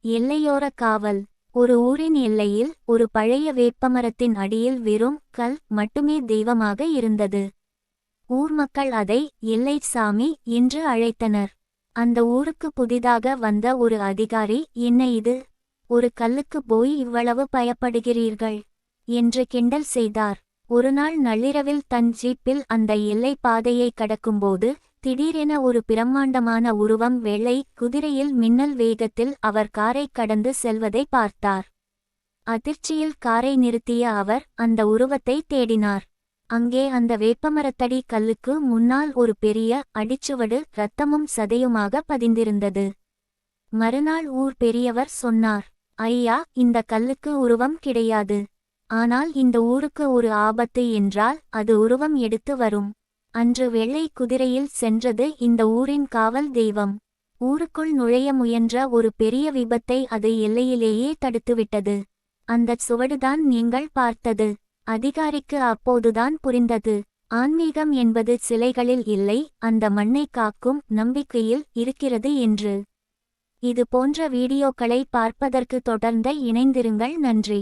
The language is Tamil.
எல்லையோர காவல். ஒரு ஊரின் எல்லையில் ஒரு பழைய வேப்பமரத்தின் அடியில் வெறும் கல் மட்டுமே தெய்வமாக இருந்தது. ஊர் மக்கள் அதை எல்லை சாமி என்று அழைத்தனர். அந்த ஊருக்கு புதிதாக வந்த ஒரு அதிகாரி, என்ன இது, ஒரு கல்லுக்கு போய் இவ்வளவு பயப்படுகிறீர்கள் என்று கிண்டல் செய்தார். ஒருநாள் நள்ளிரவில் தன் ஜீப்பில் அந்த எல்லை பாதையை கடக்கும்போது திடீரென ஒரு பிரம்மாண்டமான உருவம் வெள்ளை குதிரையில் மின்னல் வேகத்தில் அவர் காரை கடந்து செல்வதை பார்த்தார். அதிர்ச்சியில் காரை நிறுத்திய அவர் அந்த உருவத்தை தேடினார். அங்கே அந்த வேப்பமரத்தடி கல்லுக்கு முன்னால் ஒரு பெரிய அடிச்சுவடு இரத்தமும் சதையுமாக பதிந்திருந்தது. மறுநாள் ஊர் பெரியவர் சொன்னார், ஐயா, இந்த கல்லுக்கு உருவம் கிடையாது. ஆனால் இந்த ஊருக்கு ஒரு ஆபத்து என்றால் அது உருவம் எடுத்து வரும். அன்று வெள்ளை குதிரையில் சென்றது இந்த ஊரின் காவல் தெய்வம். ஊருக்குள் நுழைய முயன்ற ஒரு பெரிய விபத்தை அது எல்லையிலேயே தடுத்துவிட்டது. அந்தச் சுவடுதான் நீங்கள் பார்த்தது. அதிகாரிக்கு அப்போதுதான் புரிந்தது, ஆன்மீகம் என்பது சிலைகளில் இல்லை, அந்த மண்ணை காக்கும் நம்பிக்கையில் இருக்கிறது என்று. இது போன்ற வீடியோக்களை பார்ப்பதற்கு தொடர்ந்து இணைந்திருங்கள். நன்றி.